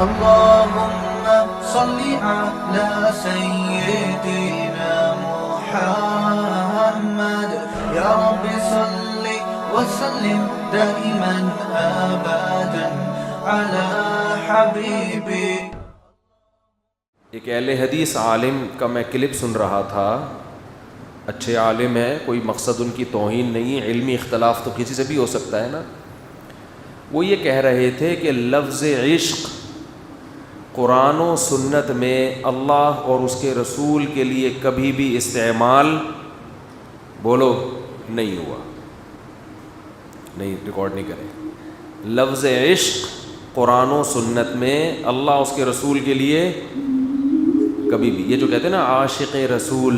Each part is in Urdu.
اللهم صل على سيدنا محمد يا رب صل وسلم دائما ابدا على حبيبي. ایک اہل حدیث عالم کا میں کلپ سن رہا تھا. اچھے عالم ہیں, کوئی مقصد ان کی توہین نہیں, علمی اختلاف تو کسی سے بھی ہو سکتا ہے نا. وہ یہ کہہ رہے تھے کہ لفظ عشق قرآن و سنت میں اللہ اور اس کے رسول کے لیے کبھی بھی استعمال بولو نہیں ہوا. نہیں, ریکارڈ نہیں کریں. لفظ عشق قرآن و سنت میں اللہ اس کے رسول کے لیے کبھی بھی, یہ جو کہتے ہیں نا عاشق رسول,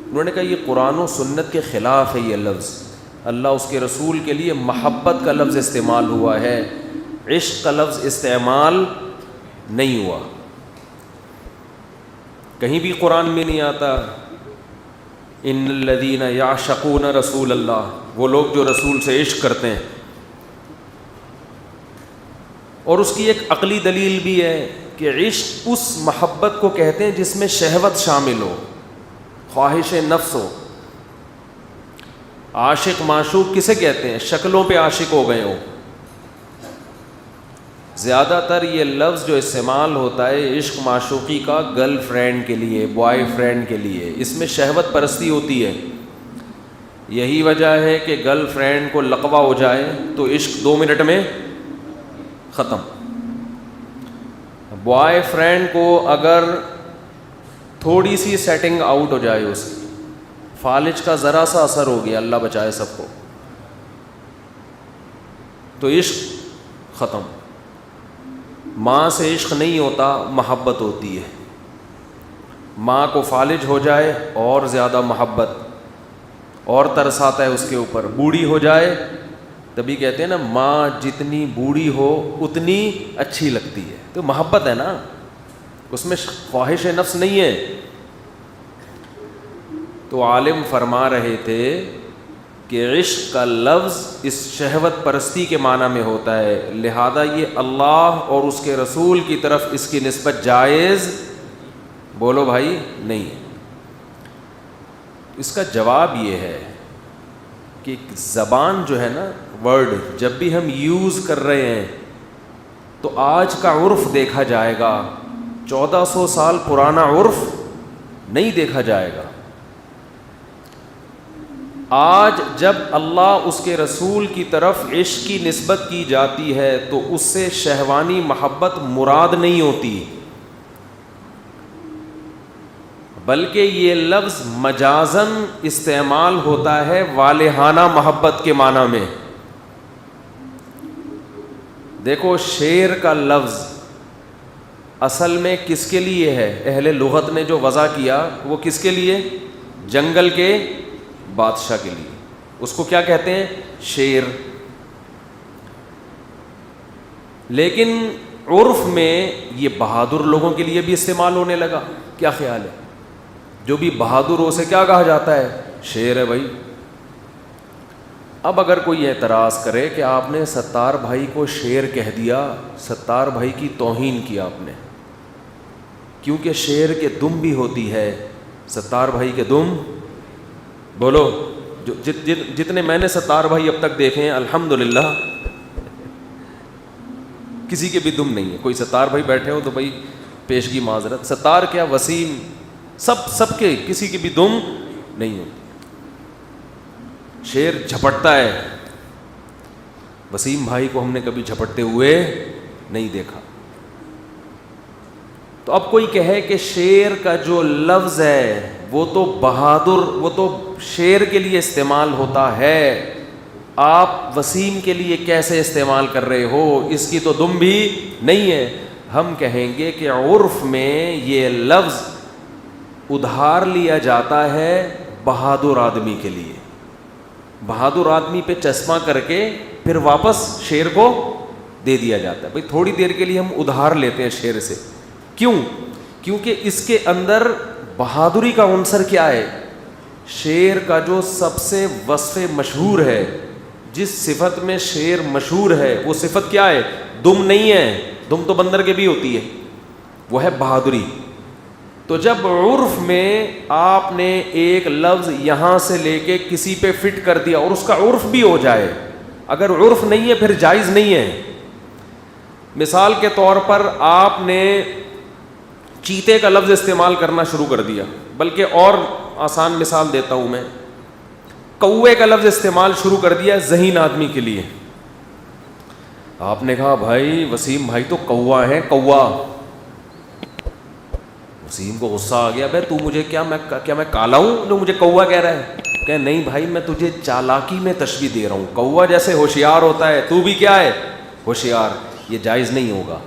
انہوں نے کہا یہ قرآن و سنت کے خلاف ہے. یہ لفظ اللہ اس کے رسول کے لیے محبت کا لفظ استعمال ہوا ہے, عشق کا لفظ استعمال نہیں ہوا. کہیں بھی قرآن میں نہیں آتا ان الذین یعشقون رسول اللہ, وہ لوگ جو رسول سے عشق کرتے ہیں. اور اس کی ایک عقلی دلیل بھی ہے کہ عشق اس محبت کو کہتے ہیں جس میں شہوت شامل ہو, خواہش نفس ہو. عاشق معشوق کسے کہتے ہیں؟ شکلوں پہ عاشق ہو گئے ہو. زیادہ تر یہ لفظ جو استعمال ہوتا ہے عشق معشوقی کا گرل فرینڈ کے لیے, بوائے فرینڈ کے لیے, اس میں شہوت پرستی ہوتی ہے. یہی وجہ ہے کہ گرل فرینڈ کو لقوہ ہو جائے تو عشق 2 منٹ میں ختم. بوائے فرینڈ کو اگر تھوڑی سی سیٹنگ آؤٹ ہو جائے, اس کی فالج کا ذرا سا اثر ہو گیا, اللہ بچائے سب کو, تو عشق ختم. ماں سے عشق نہیں ہوتا, محبت ہوتی ہے. ماں کو فالج ہو جائے اور زیادہ محبت اور ترس آتا ہے اس کے اوپر. بوڑھی ہو جائے تبھی کہتے ہیں نا ماں جتنی بوڑھی ہو اتنی اچھی لگتی ہے, تو محبت ہے نا, اس میں خواہش نفس نہیں ہے. تو عالم فرما رہے تھے کہ عشق کا لفظ اس شہوت پرستی کے معنی میں ہوتا ہے, لہذا یہ اللہ اور اس کے رسول کی طرف اس کی نسبت جائز بولو بھائی نہیں. اس کا جواب یہ ہے کہ زبان جو ہے نا, ورڈ جب بھی ہم یوز کر رہے ہیں تو آج کا عرف دیکھا جائے گا, 1400 سال پرانا عرف نہیں دیکھا جائے گا. آج جب اللہ اس کے رسول کی طرف عشق کی نسبت کی جاتی ہے تو اس سے شہوانی محبت مراد نہیں ہوتی, بلکہ یہ لفظ مجازاً استعمال ہوتا ہے والہانہ محبت کے معنی میں. دیکھو شعر کا لفظ اصل میں کس کے لیے ہے؟ اہل لغت نے جو وضع کیا وہ کس کے لیے؟ جنگل کے بادشاہ کے لیے. اس کو کیا کہتے ہیں؟ شعر. لیکن عرف میں یہ بہادر لوگوں کے لیے بھی استعمال ہونے لگا. کیا خیال ہے؟ جو بھی بہادر ہو اسے کیا کہا جاتا ہے؟ شعر ہے بھائی. اب اگر کوئی اعتراض کرے کہ آپ نے ستار بھائی کو شعر کہہ دیا, ستار بھائی کی توہین کی آپ نے, کیونکہ شعر کے دم بھی ہوتی ہے. ستار بھائی کے دم بولو, جو جتنے میں نے ستار بھائی اب تک دیکھے ہیں الحمدللہ کسی کے بھی دم نہیں ہے. کوئی ستار بھائی بیٹھے ہو تو بھائی پیشگی معذرت, ستار کیا وسیم, سب کے کسی کے بھی دم نہیں ہوتی. شعر جھپٹتا ہے, وسیم بھائی کو ہم نے کبھی جھپٹتے ہوئے نہیں دیکھا. تو اب کوئی کہے کہ شعر کا جو لفظ ہے وہ تو بہادر, وہ تو شعر کے لیے استعمال ہوتا ہے, آپ وسیم کے لیے کیسے استعمال کر رہے ہو, اس کی تو دم بھی نہیں ہے. ہم کہیں گے کہ عرف میں یہ لفظ ادھار لیا جاتا ہے بہادر آدمی کے لیے. بہادر آدمی پہ چشمہ کر کے پھر واپس شعر کو دے دیا جاتا ہے. بھائی تھوڑی دیر کے لیے ہم ادھار لیتے ہیں شعر سے. کیوں؟ کیونکہ اس کے اندر بہادری کا عنصر کیا ہے؟ شعر کا جو سب سے وصف مشہور ہے, جس صفت میں شعر مشہور ہے وہ صفت کیا ہے؟ دم نہیں ہے, دم تو بندر کے بھی ہوتی ہے, وہ ہے بہادری. تو جب عرف میں آپ نے ایک لفظ یہاں سے لے کے کسی پہ فٹ کر دیا اور اس کا عرف بھی ہو جائے, اگر عرف نہیں ہے پھر جائز نہیں ہے. مثال کے طور پر آپ نے چیتے کا لفظ استعمال کرنا شروع کر دیا, بلکہ اور آسان مثال دیتا ہوں میں, کوے کا لفظ استعمال شروع کر دیا ذہین آدمی کے لیے. آپ نے کہا بھائی وسیم بھائی تو کوا ہے, کوا. وسیم کو غصہ آ گیا, بھائی تو مجھے کیا میں کالا ہوں جو مجھے کوا کہہ رہا ہے؟ کہ نہیں بھائی میں تجھے چالاکی میں تشبیہ دے رہا ہوں, کوا جیسے ہوشیار ہوتا ہے تو بھی کیا ہے, ہوشیار. یہ جائز نہیں ہوگا,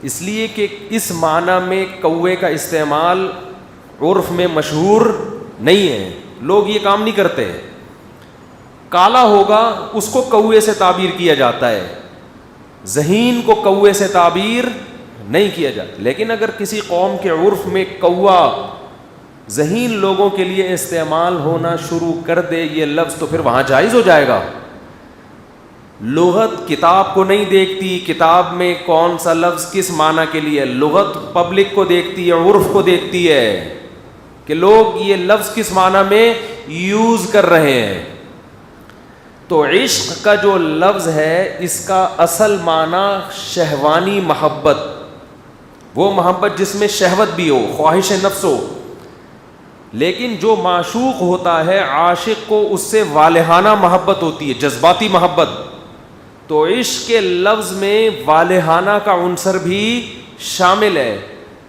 اس لیے کہ اس معنی میں کوے کا استعمال عرف میں مشہور نہیں ہے, لوگ یہ کام نہیں کرتے. کالا ہوگا اس کو کوے سے تعبیر کیا جاتا ہے, ذہین کو کوے سے تعبیر نہیں کیا جاتا. لیکن اگر کسی قوم کے عرف میں کوا ذہین لوگوں کے لیے استعمال ہونا شروع کر دے یہ لفظ, تو پھر وہاں جائز ہو جائے گا. لغت کتاب کو نہیں دیکھتی, کتاب میں کون سا لفظ کس معنی کے لیے, لغت پبلک کو دیکھتی ہے, عرف کو دیکھتی ہے کہ لوگ یہ لفظ کس معنی میں یوز کر رہے ہیں. تو عشق کا جو لفظ ہے اس کا اصل معنی شہوانی محبت, وہ محبت جس میں شہوت بھی ہو, خواہش نفس ہو. لیکن جو معشوق ہوتا ہے عاشق کو اس سے والہانہ محبت ہوتی ہے, جذباتی محبت. تو عشق کے لفظ میں والہانہ کا عنصر بھی شامل ہے.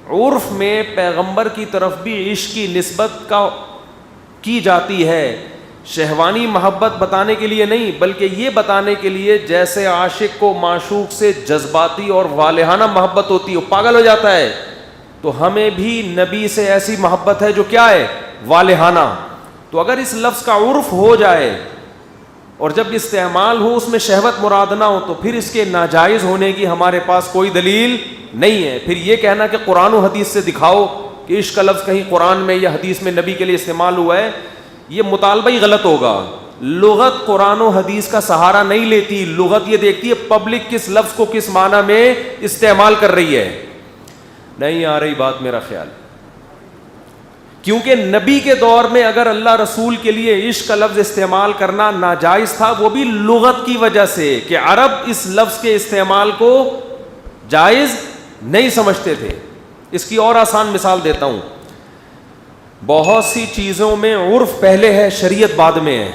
عرف میں پیغمبر کی طرف بھی عشق کی نسبت کی جاتی ہے, شہوانی محبت بتانے کے لیے نہیں بلکہ یہ بتانے کے لیے جیسے عاشق کو معشوق سے جذباتی اور والہانہ محبت ہوتی ہے, وہ پاگل ہو جاتا ہے, تو ہمیں بھی نبی سے ایسی محبت ہے جو کیا ہے, والہانہ. تو اگر اس لفظ کا عرف ہو جائے اور جب استعمال ہو اس میں شہوت مراد نہ ہو تو پھر اس کے ناجائز ہونے کی ہمارے پاس کوئی دلیل نہیں ہے. پھر یہ کہنا کہ قرآن و حدیث سے دکھاؤ کہ عشق کا لفظ کہیں قرآن میں یا حدیث میں نبی کے لیے استعمال ہوا ہے, یہ مطالبہ ہی غلط ہوگا. لغت قرآن و حدیث کا سہارا نہیں لیتی, لغت یہ دیکھتی ہے پبلک کس لفظ کو کس معنی میں استعمال کر رہی ہے. نہیں آ رہی بات میرا خیال, کیونکہ نبی کے دور میں اگر اللہ رسول کے لیے عشق کا لفظ استعمال کرنا ناجائز تھا وہ بھی لغت کی وجہ سے کہ عرب اس لفظ کے استعمال کو جائز نہیں سمجھتے تھے. اس کی اور آسان مثال دیتا ہوں, بہت سی چیزوں میں عرف پہلے ہے, شریعت بعد میں ہے.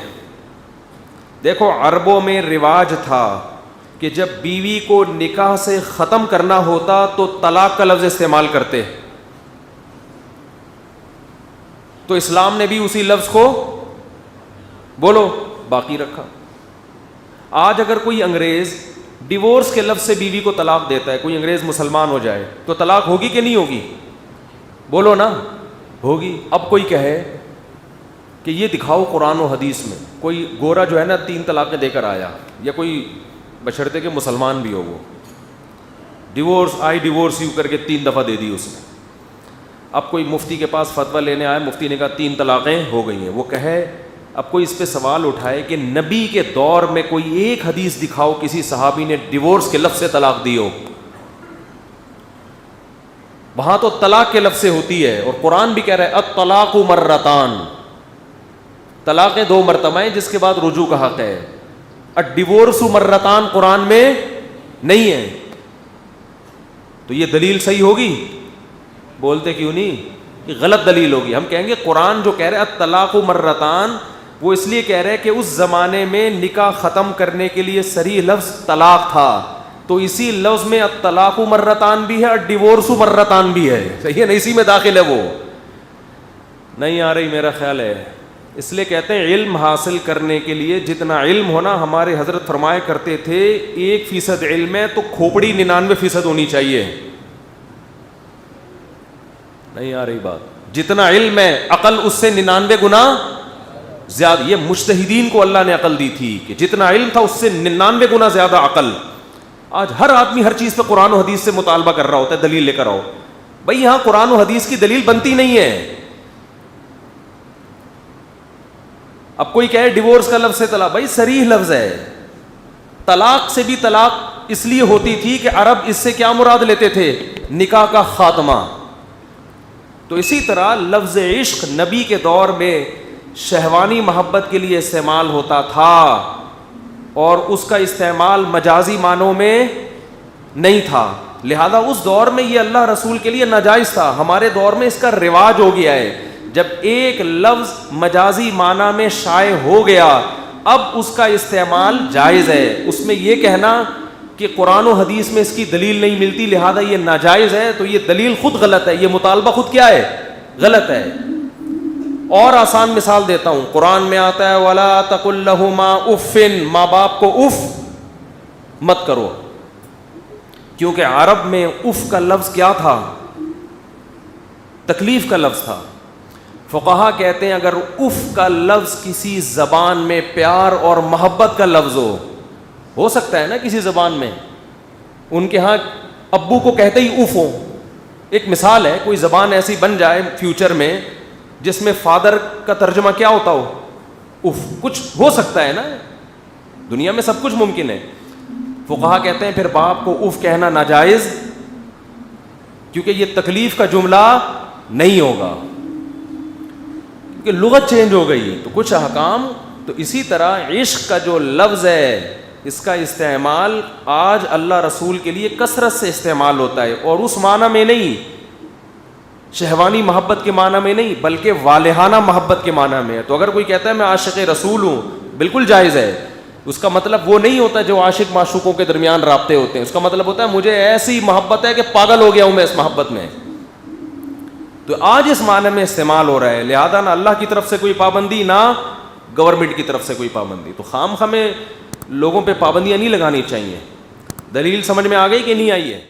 دیکھو عربوں میں رواج تھا کہ جب بیوی کو نکاح سے ختم کرنا ہوتا تو طلاق کا لفظ استعمال کرتے, تو اسلام نے بھی اسی لفظ کو بولو باقی رکھا. آج اگر کوئی انگریز ڈیورس کے لفظ سے بیوی کو طلاق دیتا ہے, کوئی انگریز مسلمان ہو جائے تو طلاق ہوگی کہ نہیں ہوگی, بولو نا, ہوگی. اب کوئی کہے کہ یہ دکھاؤ قرآن و حدیث میں, کوئی گورا جو ہے نا 3 طلاقیں دے کر آیا, یا کوئی بشرطے کہ مسلمان بھی ہو, وہ ڈیورس یو کر کے 3 دفعہ دے دی اس نے. اب کوئی مفتی کے پاس فتویٰ لینے آئے, مفتی نے کہا 3 طلاقیں ہو گئی ہیں. وہ کہے, اب کوئی اس پہ سوال اٹھائے کہ نبی کے دور میں کوئی ایک حدیث دکھاؤ کسی صحابی نے ڈیورس کے لفظ سے طلاق دی ہو. وہاں تو طلاق کے لفظ سے ہوتی ہے, اور قرآن بھی کہہ رہا ہے الطلاق مرتان, طلاقیں 2 مرتبہ ہیں جس کے بعد رجوع کا حق ہے. الڈیورس مرتان قرآن میں نہیں ہے, تو یہ دلیل صحیح ہوگی؟ بولتے کیوں نہیں, یہ غلط دلیل ہوگی. ہم کہیں گے قرآن جو کہہ رہے الطلاق مرتان, وہ اس لیے کہہ رہے کہ اس زمانے میں نکاح ختم کرنے کے لیے صریح لفظ طلاق تھا, تو اسی لفظ میں الطلاق مرتان بھی ہے اور ڈیورس مرتان بھی ہے, صحیح ہے نا, اسی میں داخل ہے. وہ نہیں آ رہی میرا خیال ہے. اس لیے کہتے ہیں علم حاصل کرنے کے لیے جتنا علم ہونا, ہمارے حضرت فرمایا کرتے تھے 1% علم ہے تو کھوپڑی 99% ہونی چاہیے. نہیں آ رہی بات, جتنا علم ہے عقل اس سے 99 گنا زیادہ. یہ مجتہدین کو اللہ نے عقل دی تھی کہ جتنا علم تھا اس سے 99 گنا زیادہ عقل. آج ہر آدمی ہر چیز پہ قرآن و حدیث سے مطالبہ کر رہا ہوتا ہے, دلیل لے کر آؤ. بھائی یہاں قرآن و حدیث کی دلیل بنتی نہیں ہے. اب کوئی کہے ڈیورس کا لفظ ہے طلاق, بھائی صریح لفظ ہے. طلاق سے بھی طلاق اس لیے ہوتی تھی کہ عرب اس سے کیا مراد لیتے تھے؟ نکاح کا خاتمہ. تو اسی طرح لفظ عشق نبی کے دور میں شہوانی محبت کے لیے استعمال ہوتا تھا اور اس کا استعمال مجازی معنوں میں نہیں تھا. لہذا اس دور میں یہ اللہ رسول کے لیے ناجائز تھا. ہمارے دور میں اس کا رواج ہو گیا ہے. جب ایک لفظ مجازی معنی میں شائع ہو گیا اب اس کا استعمال جائز ہے. اس میں یہ کہنا کہ قرآن و حدیث میں اس کی دلیل نہیں ملتی لہذا یہ ناجائز ہے تو یہ دلیل خود غلط ہے, یہ مطالبہ خود کیا ہے؟ غلط ہے. اور آسان مثال دیتا ہوں, قرآن میں آتا ہے وَلَا تَقُلْ لَهُمَا اُفٍّ, ماں باپ کو اف مت کرو, کیونکہ عرب میں اف کا لفظ کیا تھا؟ تکلیف کا لفظ تھا. فقہا کہتے ہیں اگر اف کا لفظ کسی زبان میں پیار اور محبت کا لفظ ہو سکتا ہے نا کسی زبان میں, ان کے ہاں ابو کو کہتے ہی اف ہو. ایک مثال ہے, کوئی زبان ایسی بن جائے فیوچر میں جس میں فادر کا ترجمہ کیا ہوتا ہو؟ اف. کچھ ہو سکتا ہے نا, دنیا میں سب کچھ ممکن ہے. فقہا کہتے ہیں پھر باپ کو اف کہنا ناجائز کیونکہ یہ تکلیف کا جملہ نہیں ہوگا, کیونکہ لغت چینج ہو گئی تو کچھ احکام. تو اسی طرح عشق کا جو لفظ ہے اس کا استعمال آج اللہ رسول کے لیے کثرت سے استعمال ہوتا ہے اور اس معنی میں نہیں, شہوانی محبت کے معنی میں نہیں بلکہ والہانہ محبت کے معنی میں ہے. تو اگر کوئی کہتا ہے میں عاشق رسول ہوں, بالکل جائز ہے. اس کا مطلب وہ نہیں ہوتا جو عاشق معشوقوں کے درمیان رابطے ہوتے ہیں, اس کا مطلب ہوتا ہے مجھے ایسی محبت ہے کہ پاگل ہو گیا ہوں میں اس محبت میں. تو آج اس معنی میں استعمال ہو رہا ہے, لہذا نہ اللہ کی طرف سے کوئی پابندی نہ گورنمنٹ کی طرف سے کوئی پابندی. تو خام ہمیں لوگوں پہ پابندیاں نہیں لگانی چاہیے. دلیل سمجھ میں آ گئی کہ نہیں آئی ہے؟